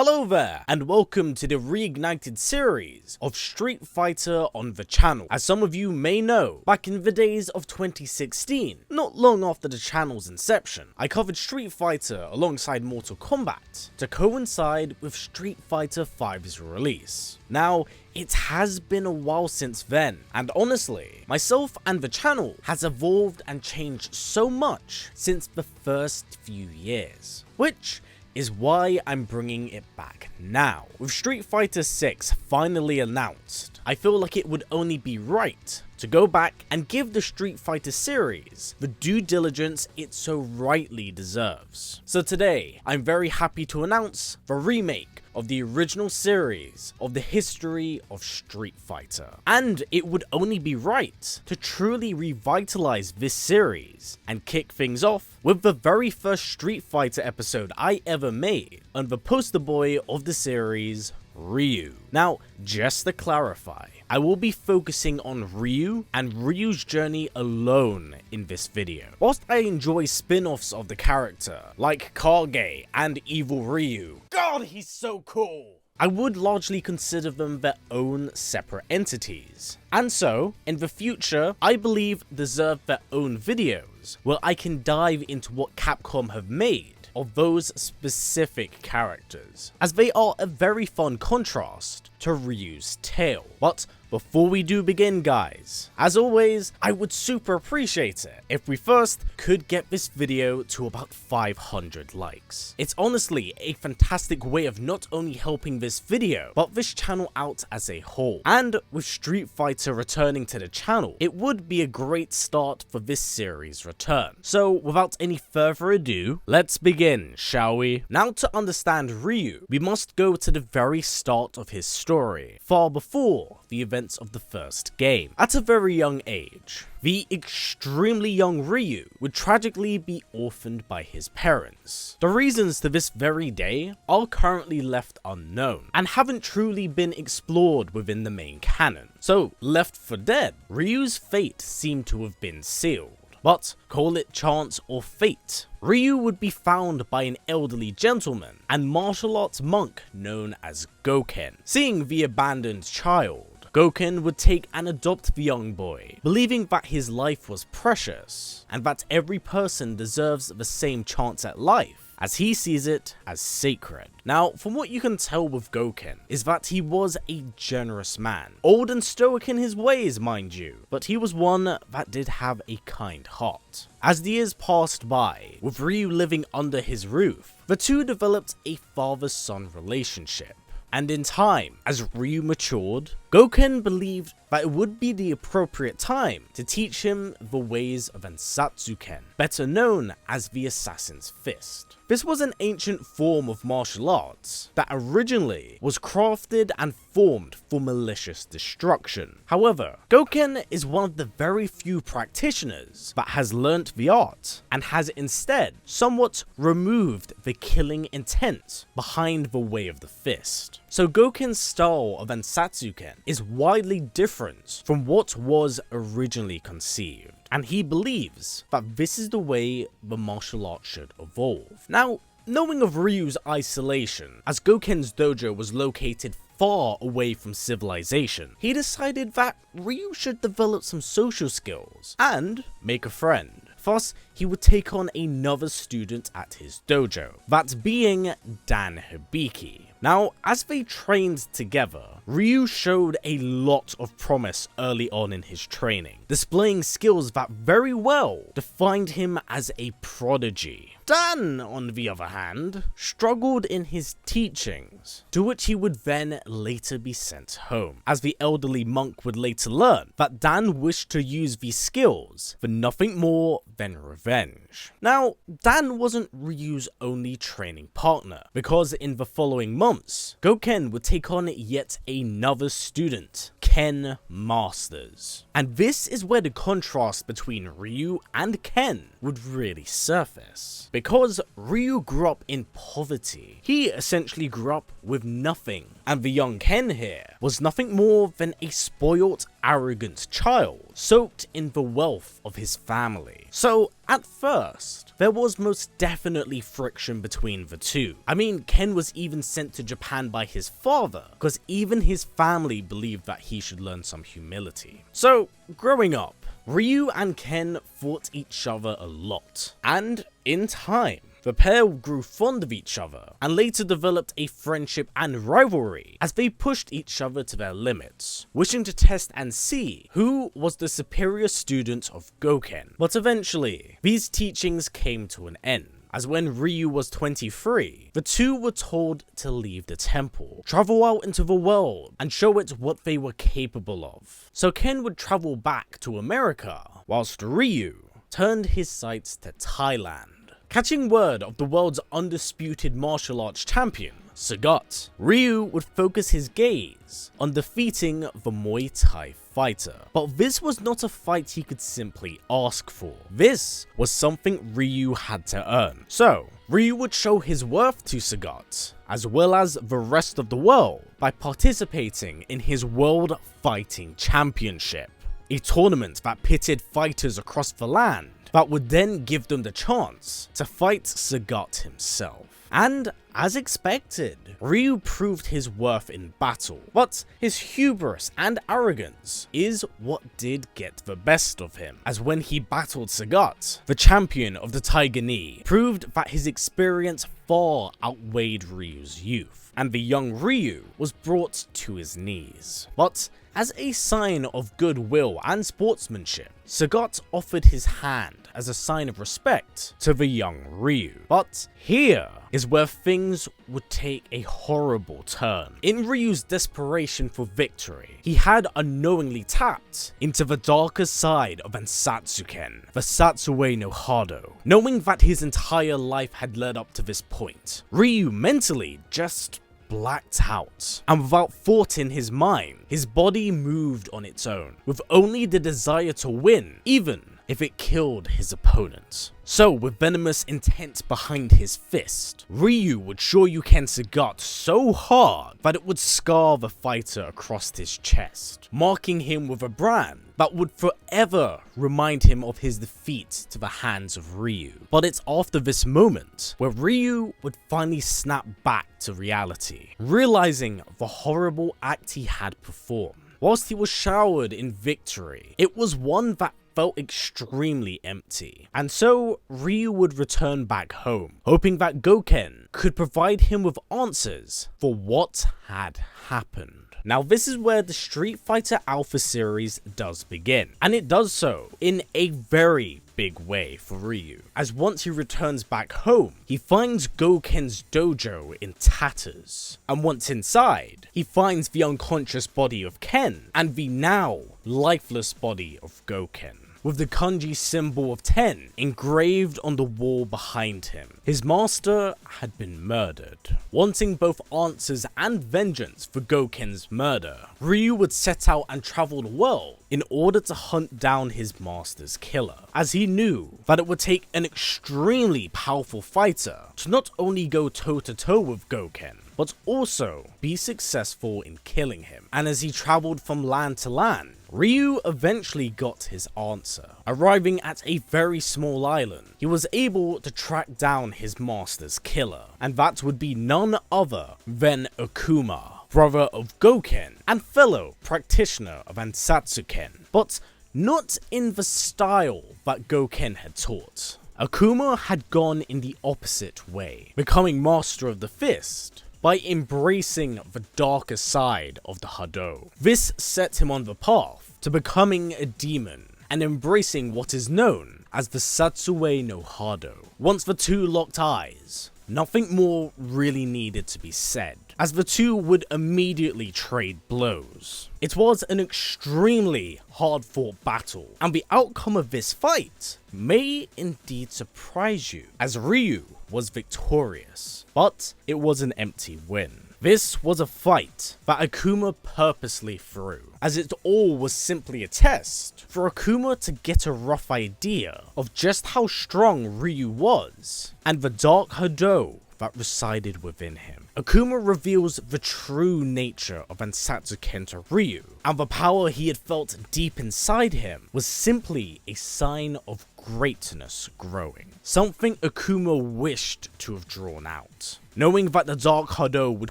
Hello there, and welcome to the reignited series of Street Fighter on the channel. As some of you may know, back in the days of 2016, not long after the channel's inception, I covered Street Fighter alongside Mortal Kombat to coincide with Street Fighter V's release. Now, it has been a while since then, and honestly, myself and the channel has evolved and changed so much since the first few years, which is why I'm bringing it back now. With Street Fighter 6 finally announced, I feel like it would only be right to go back and give the Street Fighter series the due diligence it so rightly deserves. So today, I'm very happy to announce the remake of the original series of the history of Street Fighter. And it would only be right to truly revitalize this series and kick things off with the very first Street Fighter episode I ever made on the poster boy of the series, Ryu. Now, just to clarify, I will be focusing on Ryu and Ryu's journey alone in this video. Whilst I enjoy spin-offs of the character, like Kage and Evil Ryu, God, he's so cool! I would largely consider them their own separate entities. And so, in the future, I believe deserve their own videos, where I can dive into what Capcom have made of those specific characters, as they are a very fun contrast to Ryu's tale. But before we do begin, guys, as always, I would super appreciate it if we first could get this video to about 500 likes. It's honestly a fantastic way of not only helping this video, but this channel out as a whole. And with Street Fighter returning to the channel, it would be a great start for this series' return. So without any further ado, let's begin, shall we? Now, to understand Ryu, we must go to the very start of his story, far before the events of the first game. At a very young age, the extremely young Ryu would tragically be orphaned by his parents. The reasons to this very day are currently left unknown and haven't truly been explored within the main canon. So, left for dead, Ryu's fate seemed to have been sealed. But call it chance or fate, Ryu would be found by an elderly gentleman and martial arts monk known as Gouken. Seeing the abandoned child, Gouken would take and adopt the young boy, believing that his life was precious and that every person deserves the same chance at life, as he sees it as sacred. Now, from what you can tell with Gouken, is that he was a generous man, old and stoic in his ways, mind you, but he was one that did have a kind heart. As the years passed by, with Ryu living under his roof, the two developed a father-son relationship. And in time, as Ryu matured, Gouken believed that it would be the appropriate time to teach him the ways of Ansatsuken, better known as the Assassin's Fist. This was an ancient form of martial arts that originally was crafted and formed for malicious destruction. However, Gouken is one of the very few practitioners that has learnt the art and has instead somewhat removed the killing intent behind the way of the fist. So Gouken's style of Ansatsuken is widely different from what was originally conceived, and he believes that this is the way the martial art should evolve. Now, knowing of Ryu's isolation, as Gouken's dojo was located far away from civilization, he decided that Ryu should develop some social skills and make a friend. Thus, he would take on another student at his dojo, that being Dan Hibiki. Now, as they trained together, Ryu showed a lot of promise early on in his training, displaying skills that very well defined him as a prodigy. Dan, on the other hand, struggled in his teachings, to which he would then later be sent home, as the elderly monk would later learn that Dan wished to use these skills for nothing more than revenge. Now, Dan wasn't Ryu's only training partner, because in the following months, Gouken would take on yet another student, Ken Masters. And this is where the contrast between Ryu and Ken would really surface. Because Ryu grew up in poverty, he essentially grew up with nothing, and the young Ken here was nothing more than a spoilt arrogant child, soaked in the wealth of his family. So, at first, there was most definitely friction between the two. I mean, Ken was even sent to Japan by his father, because even his family believed that he should learn some humility. So, growing up, Ryu and Ken fought each other a lot, and in time, the pair grew fond of each other and later developed a friendship and rivalry as they pushed each other to their limits, wishing to test and see who was the superior student of Gouken. But eventually, these teachings came to an end, as when Ryu was 23, the two were told to leave the temple, travel out into the world, and show it what they were capable of. So Ken would travel back to America, whilst Ryu turned his sights to Thailand. Catching word of the world's undisputed martial arts champion, Sagat, Ryu would focus his gaze on defeating the Muay Thai fighter. But this was not a fight he could simply ask for. This was something Ryu had to earn. So, Ryu would show his worth to Sagat, as well as the rest of the world, by participating in his World Fighting Championship, a tournament that pitted fighters across the land that would then give them the chance to fight Sagat himself. And as expected, Ryu proved his worth in battle, but his hubris and arrogance is what did get the best of him, as when he battled Sagat, the champion of the Tiger Knee, proved that his experience far outweighed Ryu's youth, and the young Ryu was brought to his knees. But as a sign of goodwill and sportsmanship, Sagat offered his hand as a sign of respect to the young Ryu. But here is where things would take a horrible turn. In Ryu's desperation for victory, he had unknowingly tapped into the darker side of Ansatsuken, the Satsue no Hado. Knowing that his entire life had led up to this point, Ryu mentally just blacked out, and without thought in his mind, his body moved on its own, with only the desire to win, even if it killed his opponent. So, with venomous intent behind his fist, Ryu would Shoryuken Sagat so hard that it would scar the fighter across his chest, marking him with a brand that would forever remind him of his defeat to the hands of Ryu. But it's after this moment where Ryu would finally snap back to reality, realizing the horrible act he had performed. Whilst he was showered in victory, it was one that felt extremely empty, and so Ryu would return back home, hoping that Gouken could provide him with answers for what had happened. Now this is where the Street Fighter Alpha series does begin, and it does so in a very big way for Ryu, as once he returns back home, he finds Gouken's dojo in tatters, and once inside, he finds the unconscious body of Ken and the now lifeless body of Gouken, with the kanji symbol of 10 engraved on the wall behind him. His master had been murdered. Wanting both answers and vengeance for Gouken's murder, Ryu would set out and travel the world in order to hunt down his master's killer, as he knew that it would take an extremely powerful fighter to not only go toe-to-toe with Gouken, but also be successful in killing him. And as he traveled from land to land, Ryu eventually got his answer. Arriving at a very small island, he was able to track down his master's killer, and that would be none other than Akuma, brother of Gouken and fellow practitioner of Ansatsuken, but not in the style that Gouken had taught. Akuma had gone in the opposite way, becoming master of the fist by embracing the darker side of the Hado. This set him on the path to becoming a demon and embracing what is known as the Satsue no Hado. Once the two locked eyes, nothing more really needed to be said, as the two would immediately trade blows. It was an extremely hard-fought battle, and the outcome of this fight may indeed surprise you, as Ryu was victorious, but it was an empty win. This was a fight that Akuma purposely threw, as it all was simply a test for Akuma to get a rough idea of just how strong Ryu was, and the Dark Hado that resided within him. Akuma reveals the true nature of Ansatsu Kento Ryu, and the power he had felt deep inside him was simply a sign of greatness growing, something Akuma wished to have drawn out. Knowing that the Dark Hado would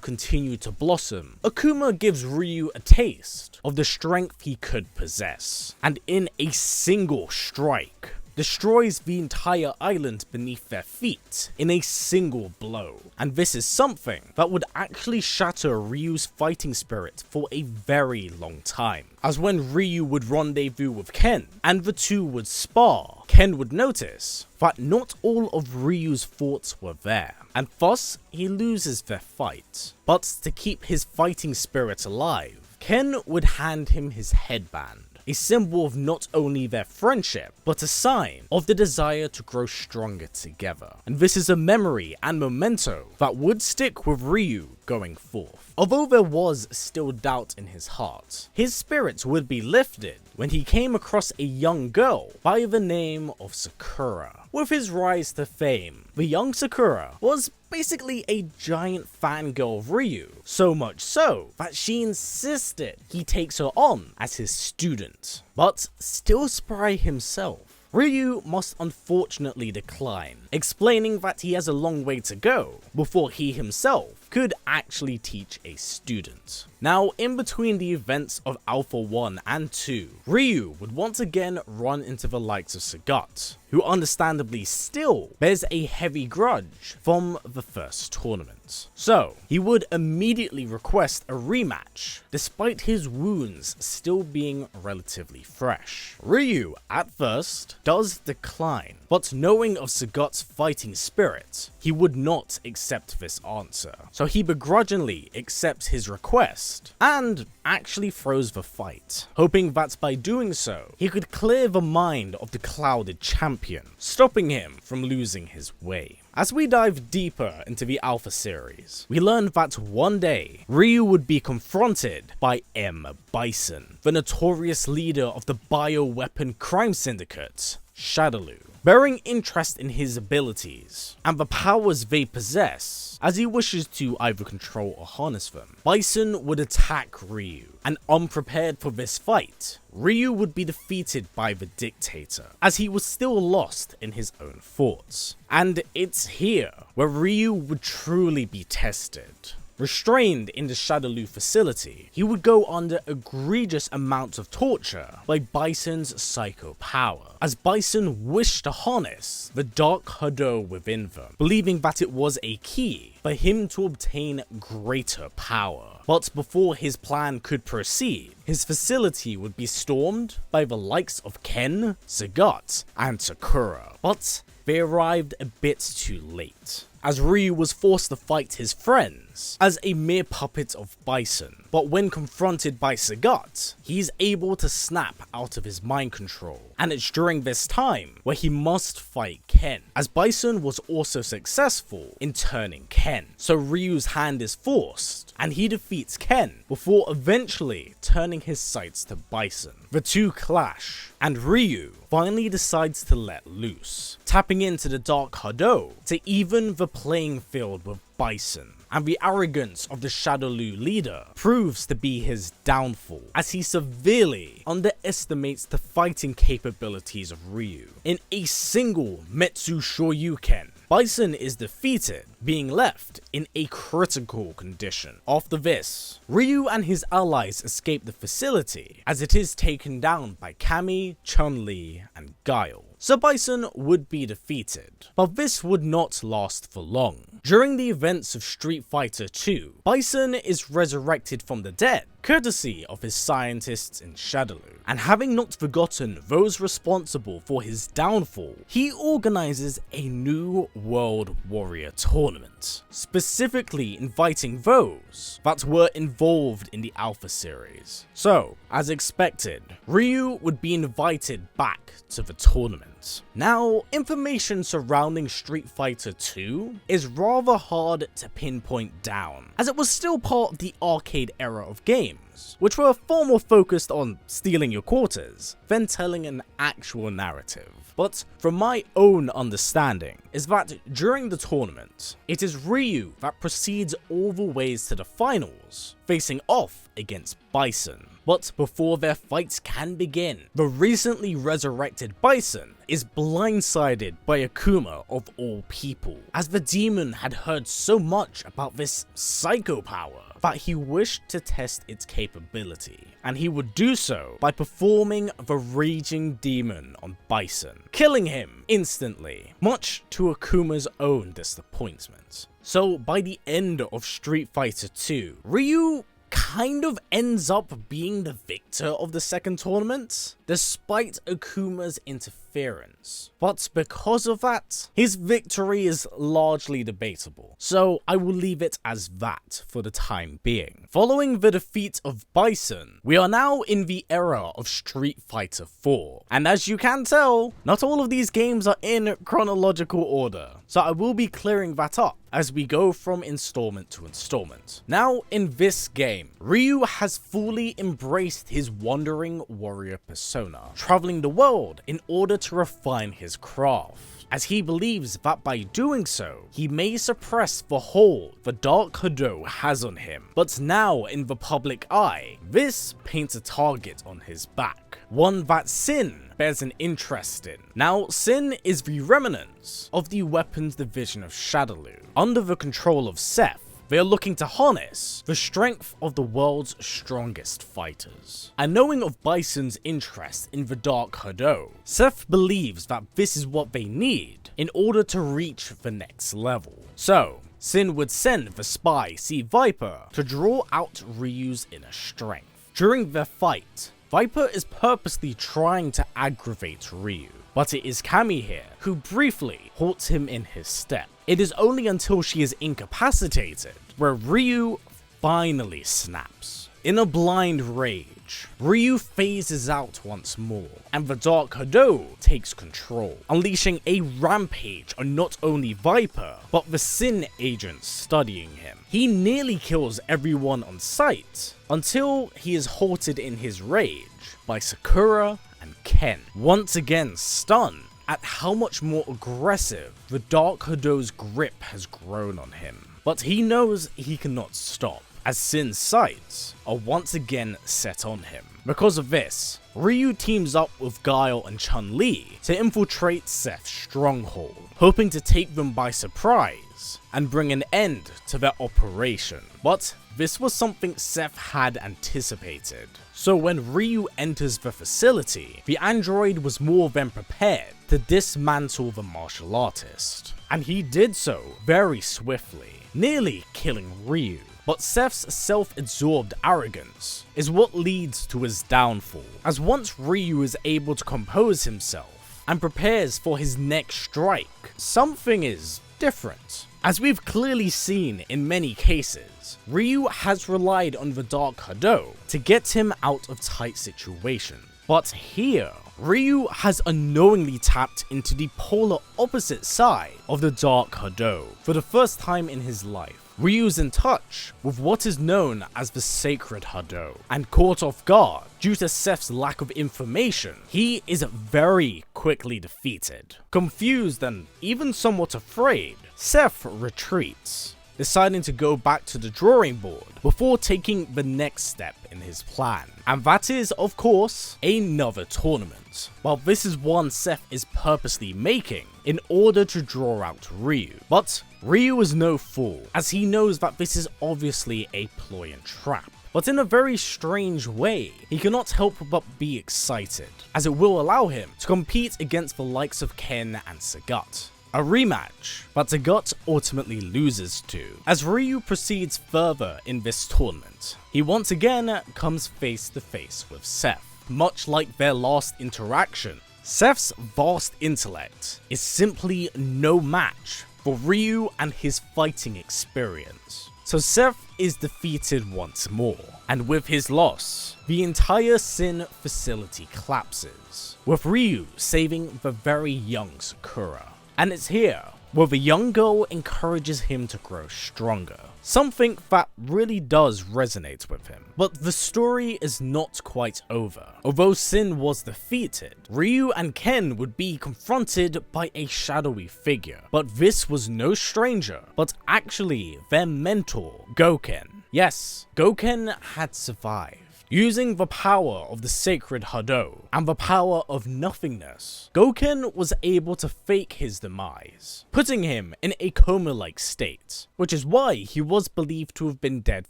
continue to blossom, Akuma gives Ryu a taste of the strength he could possess, and in a single strike, destroys the entire island beneath their feet in a single blow. And this is something that would actually shatter Ryu's fighting spirit for a very long time, as when Ryu would rendezvous with Ken and the two would spar, Ken would notice that not all of Ryu's thoughts were there, and thus he loses their fight. But to keep his fighting spirit alive, Ken would hand him his headband, a symbol of not only their friendship, but a sign of the desire to grow stronger together. And this is a memory and memento that would stick with Ryu going forth. Although there was still doubt in his heart, his spirits would be lifted when he came across a young girl by the name of Sakura. With his rise to fame, the young Sakura was basically a giant fangirl of Ryu, so much so that she insisted he takes her on as his student. But still spry himself, Ryu must unfortunately decline, explaining that he has a long way to go before he himself could actually teach a student. Now, in between the events of Alpha 1 and 2, Ryu would once again run into the likes of Sagat, who understandably still bears a heavy grudge from the first tournament. So, he would immediately request a rematch, despite his wounds still being relatively fresh. Ryu, at first, does decline, but knowing of Sagat's fighting spirit, he would not accept this answer. So he begrudgingly accepts his request and actually throws the fight, hoping that by doing so, he could clear the mind of the clouded champion, stopping him from losing his way. As we dive deeper into the Alpha series, we learn that one day, Ryu would be confronted by M.Bison, the notorious leader of the bioweapon crime syndicate, Shadaloo, bearing interest in his abilities and the powers they possess, as he wishes to either control or harness them. Bison would attack Ryu, and unprepared for this fight, Ryu would be defeated by the dictator, as he was still lost in his own thoughts. And it's here where Ryu would truly be tested. Restrained in the Shadaloo facility, he would go under egregious amounts of torture by Bison's psycho power, as Bison wished to harness the Dark Hado within them, believing that it was a key for him to obtain greater power. But before his plan could proceed, his facility would be stormed by the likes of Ken, Sagat, and Sakura. But they arrived a bit too late, as Ryu was forced to fight his friends as a mere puppet of Bison. But when confronted by Sagat, he's able to snap out of his mind control, and it's during this time where he must fight Ken, as Bison was also successful in turning Ken. So Ryu's hand is forced, and he defeats Ken before eventually turning his sights to Bison. The two clash, and Ryu finally decides to let loose, tapping into the Dark Hado to even the playing field with Bison. And the arrogance of the Shadaloo leader proves to be his downfall, as he severely underestimates the fighting capabilities of Ryu. In a single Metsu Shoryuken, Bison is defeated, being left in a critical condition. After this, Ryu and his allies escape the facility, as it is taken down by Cammy, Chun-Li, and Guile. So Bison would be defeated, but this would not last for long. During the events of Street Fighter 2, Bison is resurrected from the dead, courtesy of his scientists in Shadaloo, and having not forgotten those responsible for his downfall, he organizes a new World Warrior tournament, specifically inviting those that were involved in the Alpha series. So, as expected, Ryu would be invited back to the tournament. Now, information surrounding Street Fighter 2 is rather hard to pinpoint down, as it was still part of the arcade era of games, videos, which were far more focused on stealing your quarters than telling an actual narrative. But from my own understanding is that during the tournament, it is Ryu that proceeds all the ways to the finals, facing off against Bison. But before their fights can begin, the recently resurrected Bison is blindsided by Akuma of all people, as the demon had heard so much about this psycho power that he wished to test its capability, and he would do so by performing the raging demon on Bison, killing him instantly, much to Akuma's own disappointment. So by the end of Street Fighter 2, Ryu kind of ends up being the victor of the second tournament, despite Akuma's interference. But because of that, his victory is largely debatable, so I will leave it as that for the time being. Following the defeat of Bison, we are now in the era of Street Fighter 4, and as you can tell, not all of these games are in chronological order, so I will be clearing that up as we go from installment to installment. Now, in this game, Ryu has fully embraced his wandering warrior persona, traveling the world in order to refine his craft, as he believes that by doing so, he may suppress the hold the Dark Hado has on him. But now, in the public eye, this paints a target on his back, one that Sin bears an interest in. Now, Sin is the remnants of the weapons division of Shadaloo. Under the control of Seth, they are looking to harness the strength of the world's strongest fighters. And knowing of Bison's interest in the Dark Hado, Seth believes that this is what they need in order to reach the next level. So, Sin would send the spy C-Viper to draw out Ryu's inner strength. During their fight, Viper is purposely trying to aggravate Ryu, but it is Cammy here who briefly halts him in his step. It is only until she is incapacitated where Ryu finally snaps. In a blind rage, Ryu phases out once more, and the Dark Hado takes control, unleashing a rampage on not only Viper, but the Sin agents studying him. He nearly kills everyone on sight, until he is halted in his rage by Sakura and Ken, once again stunned at how much more aggressive the Dark Hado's grip has grown on him. But he knows he cannot stop, as Sin's sights are once again set on him. Because of this, Ryu teams up with Guile and Chun-Li to infiltrate Seth's stronghold, hoping to take them by surprise and bring an end to their operation. But this was something Seth had anticipated. So when Ryu enters the facility, the android was more than prepared to dismantle the martial artist. And he did so very swiftly, nearly killing Ryu. But Seth's self-absorbed arrogance is what leads to his downfall, as once Ryu is able to compose himself and prepares for his next strike, something is different. As we've clearly seen in many cases, Ryu has relied on the Dark Hado to get him out of tight situations. But here, Ryu has unknowingly tapped into the polar opposite side of the Dark Hado for the first time in his life. Ryu's in touch with what is known as the Sacred Hado, and caught off guard due to Seth's lack of information, he is very quickly defeated. Confused and even somewhat afraid, Seth retreats, deciding to go back to the drawing board before taking the next step in his plan. And that is, of course, another tournament. While this is one Seth is purposely making in order to draw out Ryu. But Ryu is no fool, as he knows that this is obviously a ploy and trap. But in a very strange way, he cannot help but be excited, as it will allow him to compete against the likes of Ken and Sagat. A rematch, but Sagat ultimately loses to, as Ryu proceeds further in this tournament. He once again comes face to face with Seth. Much like their last interaction, Seth's vast intellect is simply no match for Ryu and his fighting experience. So Seth is defeated once more, and with his loss, the entire Sin facility collapses, with Ryu saving the very young Sakura. And it's here where the young girl encourages him to grow stronger. Something that really does resonate with him. But the story is not quite over. Although Sin was defeated, Ryu and Ken would be confronted by a shadowy figure. But this was no stranger, but actually their mentor, Gouken. Yes, Gouken had survived. Using the power of the sacred Hado and the power of nothingness, Gouken was able to fake his demise, putting him in a coma-like state, which is why he was believed to have been dead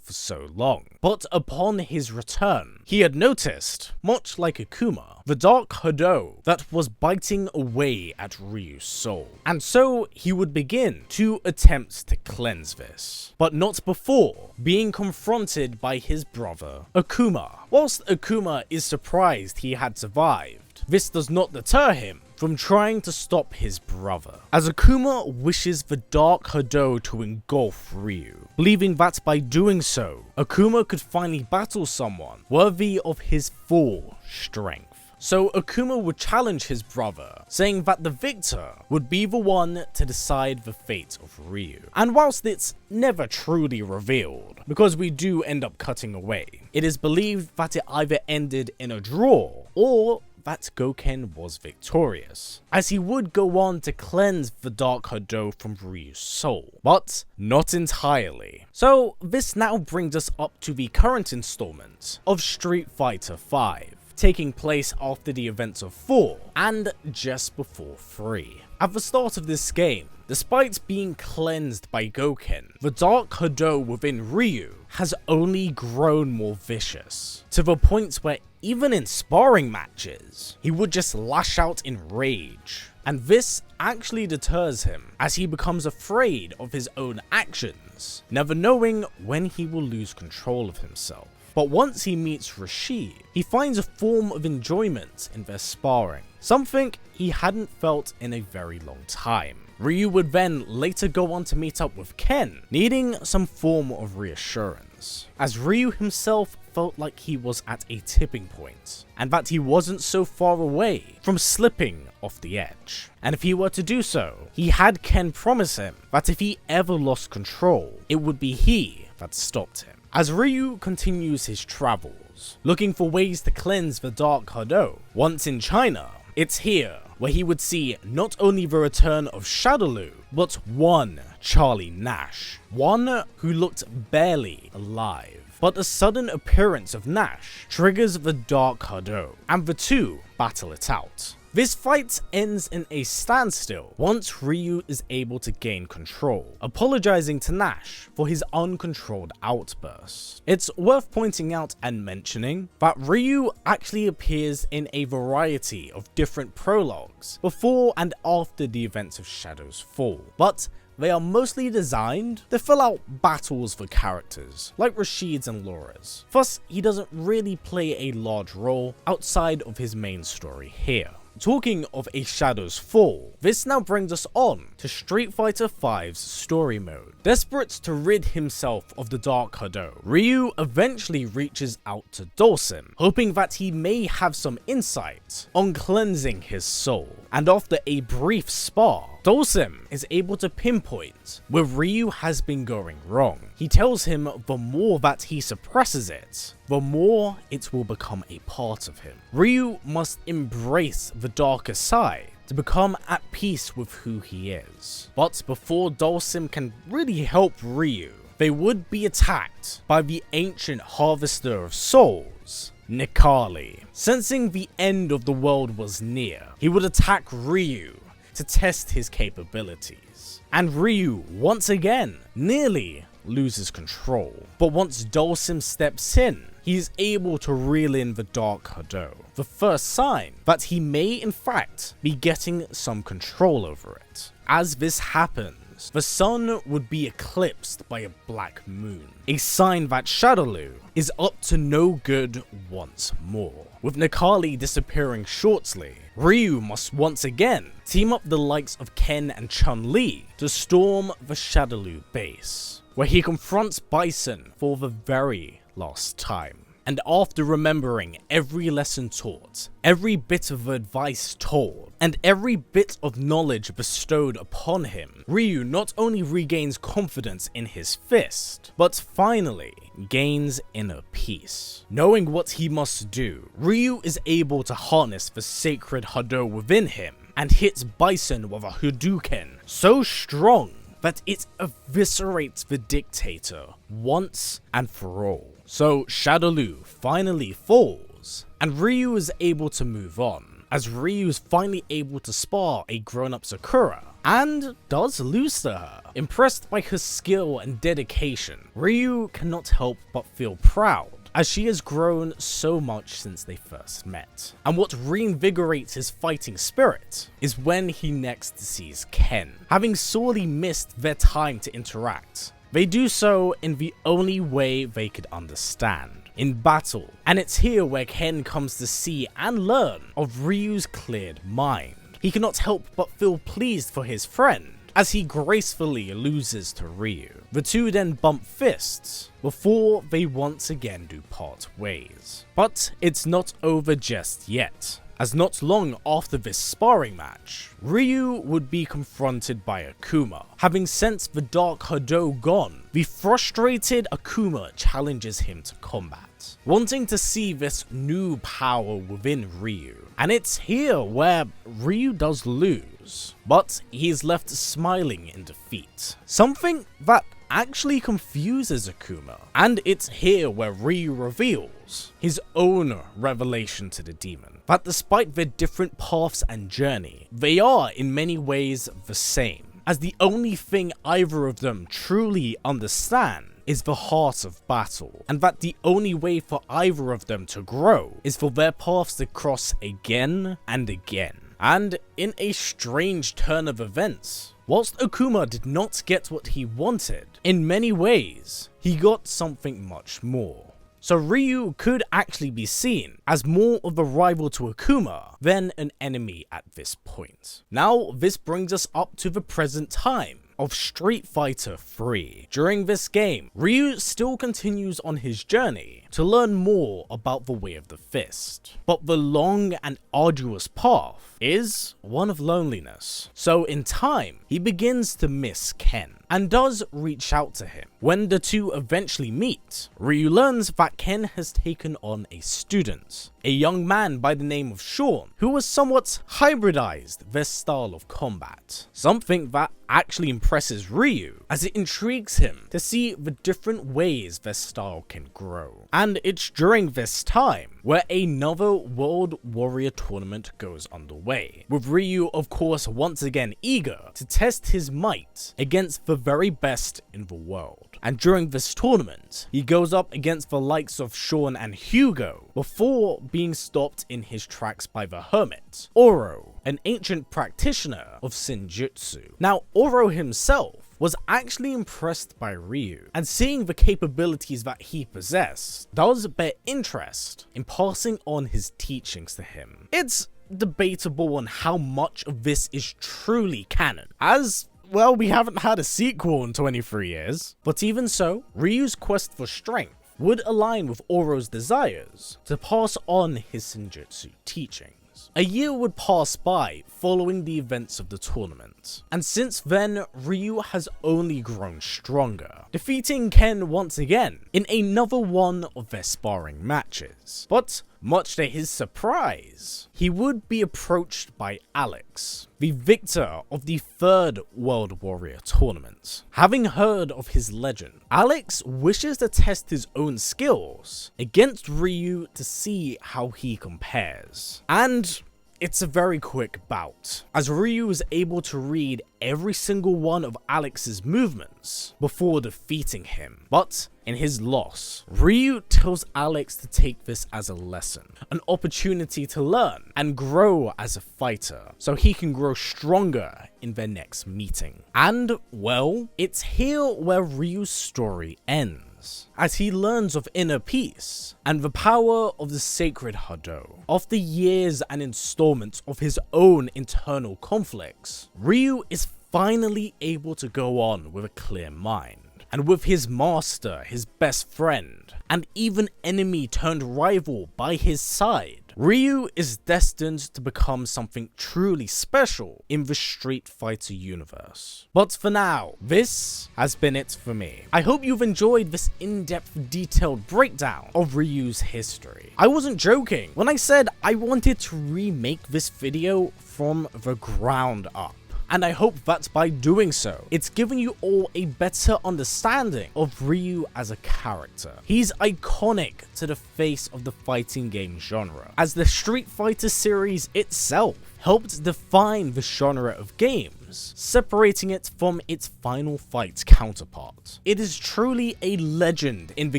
for so long. But upon his return, he had noticed, much like Akuma, the dark Hado that was biting away at Ryu's soul. And so he would begin to attempt to cleanse this, but not before being confronted by his brother, Akuma. Whilst Akuma is surprised he had survived, this does not deter him from trying to stop his brother, as Akuma wishes the dark Hado to engulf Ryu, believing that by doing so, Akuma could finally battle someone worthy of his full strength. So Akuma would challenge his brother, saying that the victor would be the one to decide the fate of Ryu. And whilst it's never truly revealed, because we do end up cutting away, it is believed that it either ended in a draw or that Gouken was victorious, as he would go on to cleanse the dark Hado from Ryu's soul, but not entirely. So this now brings us up to the current installment of Street Fighter V, taking place after the events of 4 and just before 3. At the start of this game, despite being cleansed by Gouken, the dark Hado within Ryu has only grown more vicious, to the point where even in sparring matches, he would just lash out in rage. And this actually deters him, as he becomes afraid of his own actions, never knowing when he will lose control of himself. But once he meets Rashid, he finds a form of enjoyment in their sparring, something he hadn't felt in a very long time. Ryu would then later go on to meet up with Ken, needing some form of reassurance, as Ryu himself felt like he was at a tipping point, and that he wasn't so far away from slipping off the edge. And if he were to do so, he had Ken promise him that if he ever lost control, it would be he that stopped him. As Ryu continues his travels, looking for ways to cleanse the dark Hado, once in China, it's here where he would see not only the return of Shadowloo, but one Charlie Nash, one who looked barely alive. But the sudden appearance of Nash triggers the dark Hado, and the two battle it out. This fight ends in a standstill once Ryu is able to gain control, apologizing to Nash for his uncontrolled outburst. It's worth pointing out and mentioning that Ryu actually appears in a variety of different prologues before and after the events of Shadow's fall, but they are mostly designed to fill out battles for characters, like Rashid's and Laura's. Thus, he doesn't really play a large role outside of his main story here. Talking of a Shadow's fall, this now brings us on to Street Fighter V's story mode. Desperate to rid himself of the dark Hado, Ryu eventually reaches out to Dhalsim, hoping that he may have some insight on cleansing his soul. And after a brief spar, Dhalsim is able to pinpoint where Ryu has been going wrong. He tells him the more that he suppresses it, the more it will become a part of him. Ryu must embrace the darker side to become at peace with who he is. But before Dhalsim can really help Ryu, they would be attacked by the ancient harvester of souls, Necalli. Sensing the end of the world was near, he would attack Ryu to test his capabilities. And Ryu, once again, nearly loses control. But once Dhalsim steps in, he is able to reel in the dark Hado, the first sign that he may in fact be getting some control over it. As this happens, the sun would be eclipsed by a black moon, a sign that Shadowloo is up to no good once more. With Necalli disappearing shortly, Ryu must once again team up the likes of Ken and Chun-Li to storm the Shadowloo base, where he confronts Bison for the very last time. And after remembering every lesson taught, every bit of advice told, and every bit of knowledge bestowed upon him, Ryu not only regains confidence in his fist, but finally gains inner peace. Knowing what he must do, Ryu is able to harness the sacred Hado within him and hits Bison with a Hadouken so strong that it eviscerates the dictator once and for all. So Shadaloo finally falls, and Ryu is able to move on, as Ryu is finally able to spar a grown-up Sakura, and does lose to her. Impressed by her skill and dedication, Ryu cannot help but feel proud, as she has grown so much since they first met. And what reinvigorates his fighting spirit is when he next sees Ken, having sorely missed their time to interact. They do so in the only way they could understand, in battle, and it's here where Ken comes to see and learn of Ryu's cleared mind. He cannot help but feel pleased for his friend, as he gracefully loses to Ryu. The two then bump fists before they once again do part ways. But it's not over just yet, as not long after this sparring match, Ryu would be confronted by Akuma. Having sensed the Dark Hado gone, the frustrated Akuma challenges him to combat, wanting to see this new power within Ryu. And it's here where Ryu does lose, but he is left smiling in defeat. Something that actually confuses Akuma, and it's here where Ryu reveals his own revelation to the demon, that despite their different paths and journey, they are in many ways the same, as the only thing either of them truly understand is the heart of battle, and that the only way for either of them to grow is for their paths to cross again and again. And in a strange turn of events, whilst Akuma did not get what he wanted, in many ways, he got something much more. So Ryu could actually be seen as more of a rival to Akuma than an enemy at this point. Now, this brings us up to the present time of Street Fighter 3. During this game, Ryu still continues on his journey to learn more about the way of the fist. But the long and arduous path is one of loneliness. So in time, he begins to miss Ken and does reach out to him. When the two eventually meet, Ryu learns that Ken has taken on a student, a young man by the name of Shaun, who has somewhat hybridized their style of combat. Something that actually impresses Ryu, as it intrigues him to see the different ways their style can grow. And it's during this time where another World Warrior tournament goes underway, with Ryu of course once again eager to test his might against the very best in the world. And during this tournament, he goes up against the likes of Shaun and Hugo before being stopped in his tracks by the hermit, Oro, an ancient practitioner of Senjutsu. Now, Oro himself was actually impressed by Ryu, and seeing the capabilities that he possessed, does bear interest in passing on his teachings to him. It's debatable on how much of this is truly canon, as well, we haven't had a sequel in 23 years. But even so, Ryu's quest for strength would align with Oro's desires to pass on his Senjutsu teachings. A year would pass by following the events of the tournament, and since then, Ryu has only grown stronger, defeating Ken once again in another one of their sparring matches. But much to his surprise, he would be approached by Alex, the victor of the third World Warrior tournament. Having heard of his legend, Alex wishes to test his own skills against Ryu to see how he compares. And it's a very quick bout, as Ryu is able to read every single one of Alex's movements before defeating him. But in his loss, Ryu tells Alex to take this as a lesson, an opportunity to learn and grow as a fighter, so he can grow stronger in their next meeting. And, well, it's here where Ryu's story ends, as he learns of inner peace and the power of the sacred Hado. After years and installments of his own internal conflicts, Ryu is finally able to go on with a clear mind, and with his master, his best friend, and even enemy turned rival by his side, Ryu is destined to become something truly special in the Street Fighter universe. But for now, this has been it for me. I hope you've enjoyed this in-depth, detailed breakdown of Ryu's history. I wasn't joking when I said I wanted to remake this video from the ground up. And I hope that by doing so, it's giving you all a better understanding of Ryu as a character. He's iconic to the face of the fighting game genre, as the Street Fighter series itself helped define the genre of games, separating it from its Final Fight counterpart. It is truly a legend in the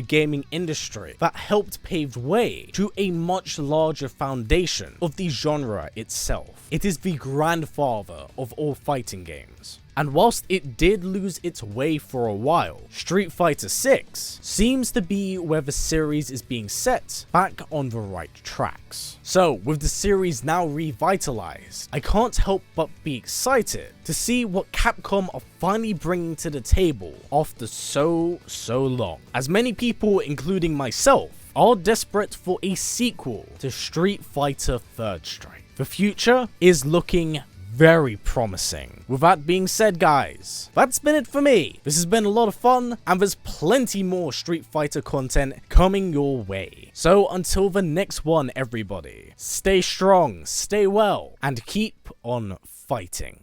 gaming industry that helped pave way to a much larger foundation of the genre itself. It is the grandfather of all fighting games. And whilst it did lose its way for a while, Street Fighter 6 seems to be where the series is being set back on the right tracks. So with the series now revitalized, I can't help but be excited to see what Capcom are finally bringing to the table after so long. As many people, including myself, are desperate for a sequel to Street Fighter Third Strike. The future is looking very promising. With that being said, guys, that's been it for me. This has been a lot of fun, and there's plenty more Street Fighter content coming your way. So until the next one, everybody, stay strong, stay well, and keep on fighting.